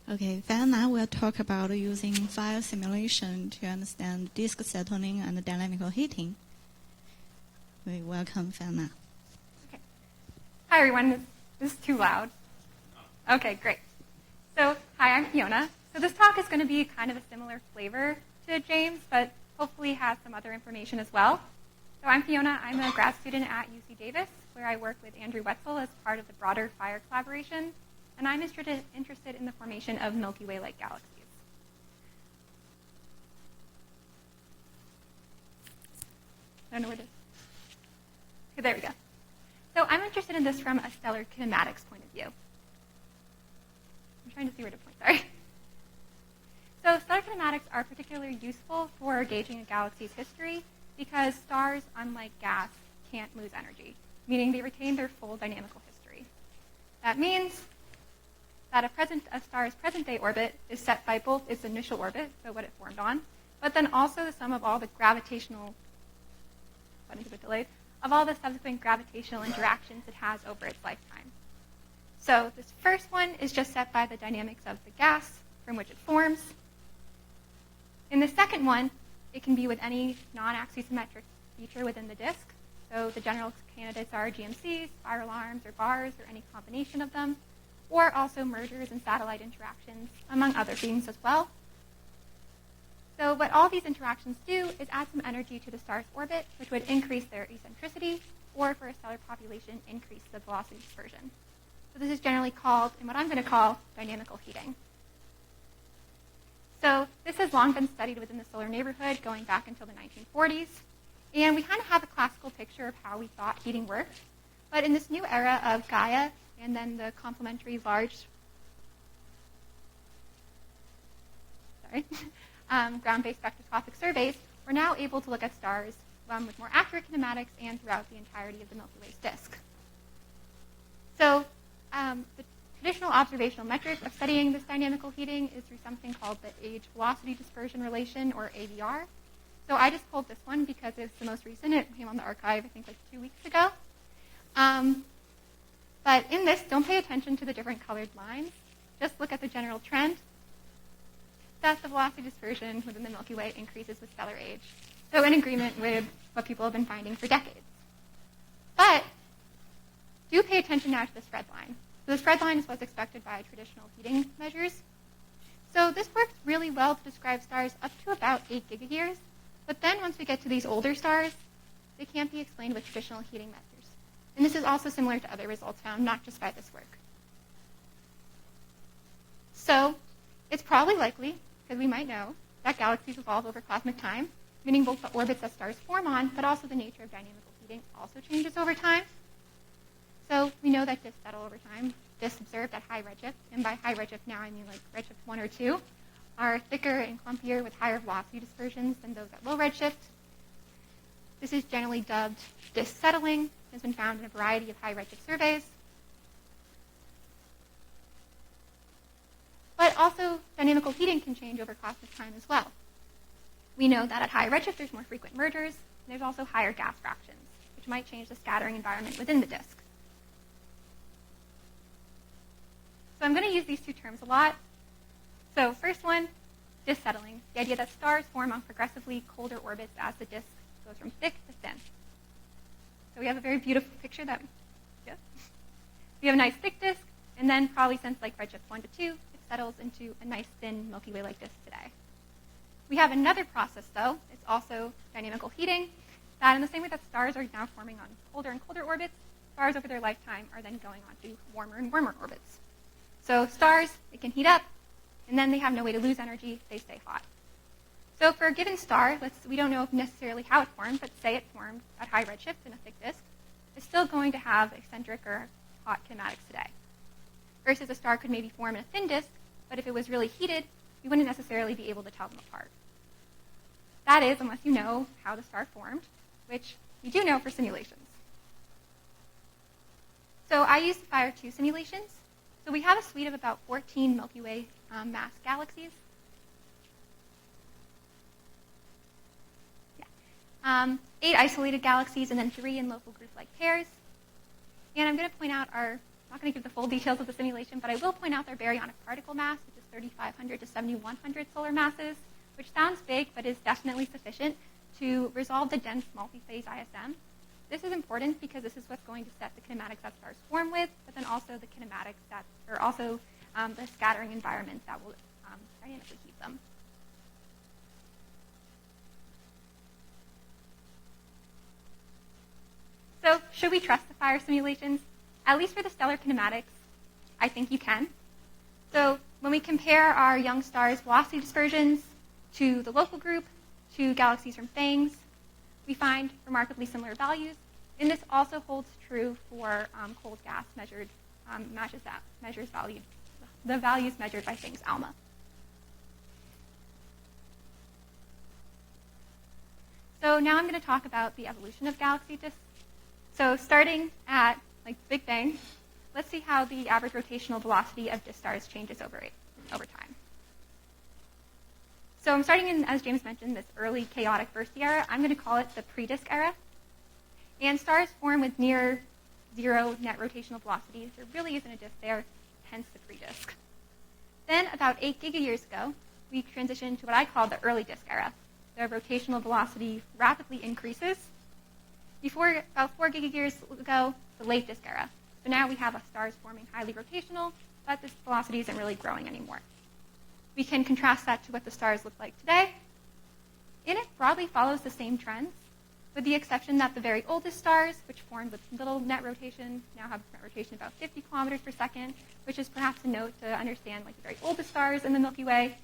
Okay, Fiona will talk about using fire simulation to understand disk settling and dynamical heating. We welcome Fiona. Okay. Hi, everyone. This is too loud. Okay, great. So, hi, I'm Fiona. So this talk is going to be kind of a similar flavor to James, but hopefully has some other information as well. So I'm Fiona. I'm a grad student at UC Davis, where I work with Andrew Wetzel as part of the broader FIRE collaboration, and I'm interested in the formation of Milky Way-like galaxies. I don't know where this is. Okay, there we go. So I'm interested in this from a stellar kinematics point of view. I'm trying to see where to point, sorry. So stellar kinematics are particularly useful for gauging a galaxy's history because stars, unlike gas, can't lose energy, meaning they retain their full dynamical history. That means that a star's present-day orbit is set by both its initial orbit, so what it formed on, but then also the sum of all the subsequent gravitational interactions it has over its lifetime. So this first one is just set by the dynamics of the gas from which it forms. In the second one, it can be with any non-axisymmetric feature within the disk. So the general candidates are GMCs, spiral arms, or bars, or any combination of them, or also mergers and satellite interactions, among other things as well. So what all these interactions do is add some energy to the star's orbit, which would increase their eccentricity, or for a stellar population, increase the velocity dispersion. So this is generally called, and what I'm going to call, dynamical heating. So this has long been studied within the solar neighborhood, going back until the 1940s. And we kind of have a classical picture of how we thought heating worked. But in this new era of Gaia, and then the complementary large ground-based spectroscopic surveys, we're now able to look at stars with more accurate kinematics and throughout the entirety of the Milky Way's disk. So the traditional observational metric of studying this dynamical heating is through something called the age velocity dispersion relation, or AVR. So I just pulled this one because it's the most recent. It came on the archive, I think, like 2 weeks ago. But in this, don't pay attention to the different colored lines. Just look at the general trend that the velocity dispersion within the Milky Way increases with stellar age. So in agreement with what people have been finding for decades. But do pay attention now to the spread line. So the spread line is what's expected by traditional heating measures. So this works really well to describe stars up to about 8 gigayears. But then once we get to these older stars, they can't be explained with traditional heating measures. And this is also similar to other results found, not just by this work. So it's probably likely, because we might know, that galaxies evolve over cosmic time, meaning both the orbits that stars form on, but also the nature of dynamical heating also changes over time. So we know that disks settle over time. Disks observed at high redshift, and by high redshift now I mean like redshift 1 or 2, are thicker and clumpier with higher velocity dispersions than those at low redshift. This is generally dubbed disk settling. It has been found in a variety of high redshift surveys. But also, dynamical heating can change over cosmic time as well. We know that at high redshift, there's more frequent mergers, and there's also higher gas fractions, which might change the scattering environment within the disk. So I'm going to use these two terms a lot. So first one, disk settling, the idea that stars form on progressively colder orbits as the disk goes from thick to thin. So we have a very beautiful picture that we have a nice thick disk, and then probably since like redshift 1 to 2, it settles into a nice thin Milky Way-like disk today. We have another process, though. It's also dynamical heating, that in the same way that stars are now forming on colder and colder orbits, stars over their lifetime are then going on to warmer and warmer orbits. So stars, they can heat up, and then they have no way to lose energy. They stay hot. So for a given star, we don't know necessarily how it formed, but say it formed at high redshift in a thick disk, it's still going to have eccentric or hot kinematics today. Versus a star could maybe form in a thin disk, but if it was really heated, you wouldn't necessarily be able to tell them apart. That is, unless you know how the star formed, which we do know for simulations. So I used FIRE 2 simulations. So we have a suite of about 14 Milky Way mass galaxies. 8 isolated galaxies, and then 3 in local group-like pairs. And I'm going to point out our not going to give the full details of the simulation, but I will point out their baryonic particle mass, which is 3,500 to 7,100 solar masses, which sounds big, but is definitely sufficient to resolve the dense multi-phase ISM. This is important because this is what's going to set the kinematics that stars form with, but then also the kinematics that, or also the scattering environment that will dynamically heat them. So should we trust the fire simulations? At least for the stellar kinematics, I think you can. So when we compare our young stars' velocity dispersions to the local group, to galaxies from FANGs, we find remarkably similar values. And this also holds true for cold gas measured, the values measured by FANG's ALMA. So now I'm going to talk about the evolution of galaxy disks. So starting at Big Bang, let's see how the average rotational velocity of disk stars changes over time. So I'm starting in, as James mentioned, this early chaotic bursty era. I'm going to call it the pre-disk era. And stars form with near zero net rotational velocities. There really isn't a disk there, hence the pre-disk. Then about 8 gigayears ago, we transitioned to what I call the early disk era. The rotational velocity rapidly increases. Before about 4 gigayears ago, the late disk era. So now we have stars forming highly rotational, but this velocity isn't really growing anymore. We can contrast that to what the stars look like today. And it broadly follows the same trends, with the exception that the very oldest stars, which formed with little net rotation, now have net rotation about 50 kilometers per second, which is perhaps a note to understand the very oldest stars in the Milky Way,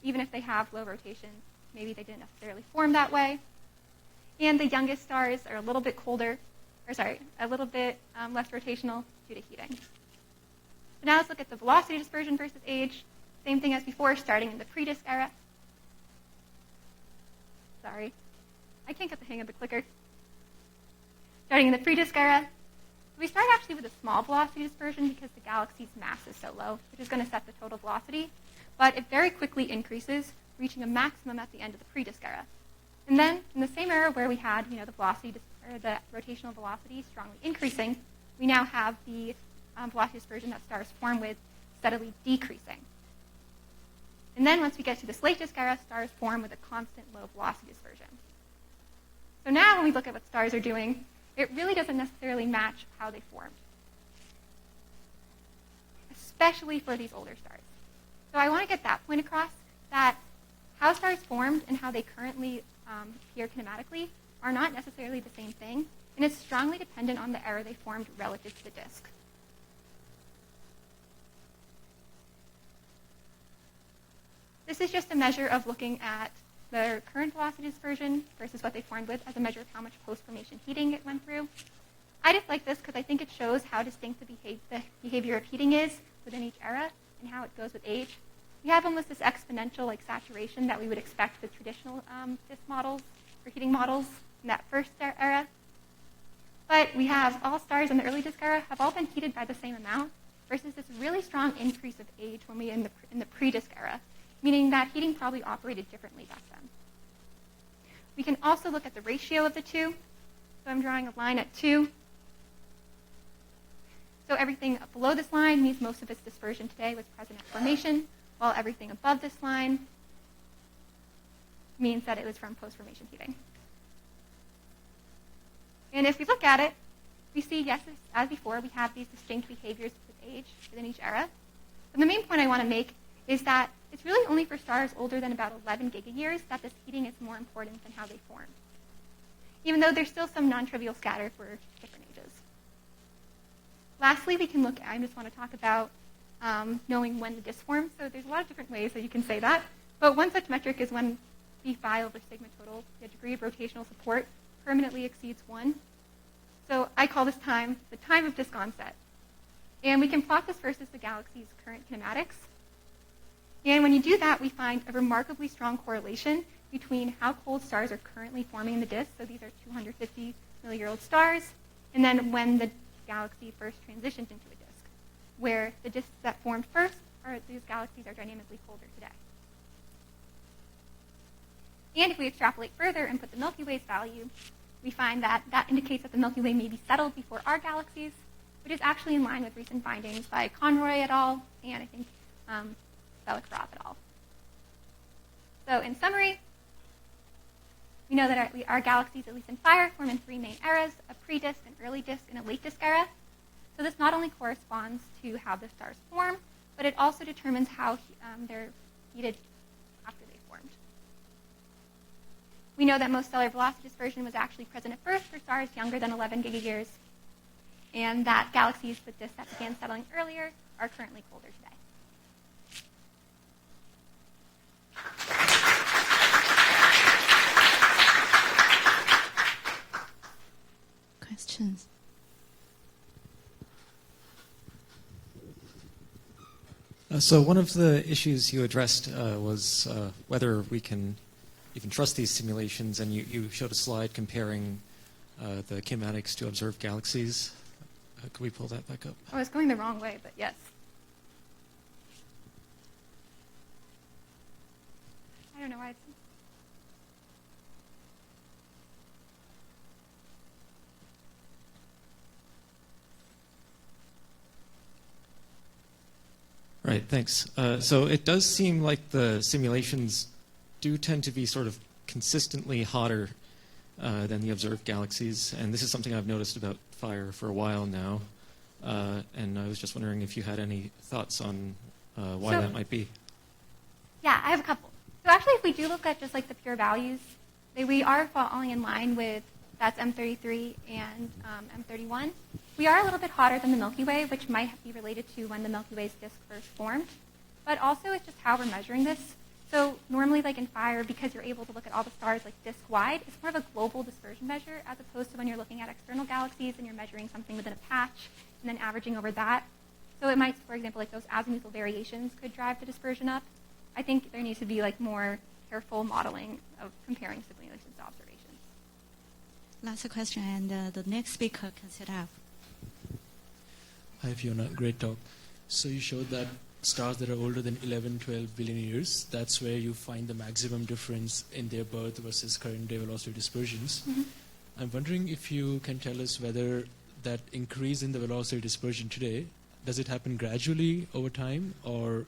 even if they have low rotation, maybe they didn't necessarily form that way. And the youngest stars are a little bit less rotational due to heating. So now let's look at the velocity dispersion versus age. Same thing as before, starting in the pre-disk era. Sorry, I can't get the hang of the clicker. Starting in the pre-disk era, we start actually with a small velocity dispersion because the galaxy's mass is so low, which is going to set the total velocity. But it very quickly increases, reaching a maximum at the end of the pre-disk era. And then, in the same era where we had, the velocity or the rotational velocity strongly increasing, we now have the velocity dispersion that stars form with steadily decreasing. And then, once we get to this late disk era, stars form with a constant low velocity dispersion. So now, when we look at what stars are doing, it really doesn't necessarily match how they formed, especially for these older stars. So I want to get that point across, that how stars formed and how they currently appear kinematically are not necessarily the same thing, and it's strongly dependent on the era they formed relative to the disk. This is just a measure of looking at their current velocity dispersion versus what they formed with as a measure of how much post-formation heating it went through. I just like this because I think it shows how distinct the behavior of heating is within each era and how it goes with age. We have almost this exponential saturation that we would expect with traditional disk models or heating models in that first era. But we have all stars in the early disk era have all been heated by the same amount versus this really strong increase of age when we in the pre-disk era, meaning that heating probably operated differently back then. We can also look at the ratio of the two. So I'm drawing a line at 2. So everything below this line means most of its dispersion today was present at formation, while everything above this line means that it was from post-formation heating. And if we look at it, we see, yes, as before, we have these distinct behaviors with age within each era. But the main point I want to make is that it's really only for stars older than about 11 gigayears that this heating is more important than how they formed, even though there's still some non-trivial scatter for different ages. Lastly, we can look at, I just want to talk about knowing when the disk forms. So there's a lot of different ways that you can say that. But one such metric is when B phi over sigma total, the degree of rotational support, permanently exceeds 1. So I call this time the time of disk onset. And we can plot this versus the galaxy's current kinematics. And when you do that, we find a remarkably strong correlation between how cold stars are currently forming in the disk. So these are 250 million-year-old stars. And then when the galaxy first transitioned into a disk, where the disks that formed first, these galaxies are dynamically colder today. And if we extrapolate further and put the Milky Way's value, we find that that indicates that the Milky Way may be settled before our galaxies, which is actually in line with recent findings by Conroy et al. And I think Bellacrop et al. So in summary, we know that our galaxies, at least in fire, form in three main eras: a pre-disk, an early disk, and a late disk era. So this not only corresponds to how the stars form, but it also determines how they're heated after they formed. We know that most stellar velocity dispersion was actually present at birth for stars younger than 11 gigayears, and that galaxies with disks that began settling earlier are currently colder today. Questions? So one of the issues you addressed was whether we can even trust these simulations, and you showed a slide comparing the kinematics to observed galaxies. Could we pull that back up? I was going the wrong way, but yes. I don't know why it's... Right, thanks. So it does seem like the simulations do tend to be sort of consistently hotter than the observed galaxies, and this is something I've noticed about fire for a while now, and I was just wondering if you had any thoughts on why that might be. Yeah, I have a couple. So actually, if we do look at just like the pure values, we are falling in line with, that's M33 and M31. We are a little bit hotter than the Milky Way, which might be related to when the Milky Way's disk first formed. But also, it's just how we're measuring this. So normally, like in fire, because you're able to look at all the stars like disk-wide, it's more of a global dispersion measure as opposed to when you're looking at external galaxies and you're measuring something within a patch and then averaging over that. So it might, for example, like those azimuthal variations could drive the dispersion up. I think there needs to be like more careful modeling of comparing simulations to observations. Last question, and the next speaker can sit up. Hi, Fiona. Great talk. So you showed that stars that are older than 11, 12 billion years, that's where you find the maximum difference in their birth versus current day velocity dispersions. Mm-hmm. I'm wondering if you can tell us whether that increase in the velocity dispersion today, does it happen gradually over time, or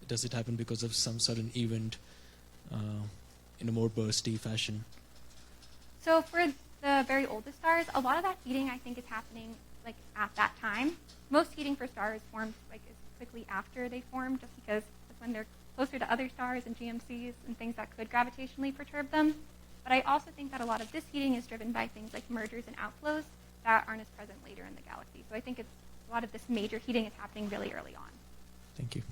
does it happen because of some sudden event in a more bursty fashion? So for the very oldest stars, a lot of that heating I think is happening like at that time. Most heating for stars forms like as quickly after they form, just because that's when they're closer to other stars and GMCs and things that could gravitationally perturb them. But I also think that a lot of this heating is driven by things like mergers and outflows that aren't as present later in the galaxy. So I think it's a lot of this major heating is happening really early on. Thank you.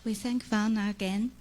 We thank Fiona again.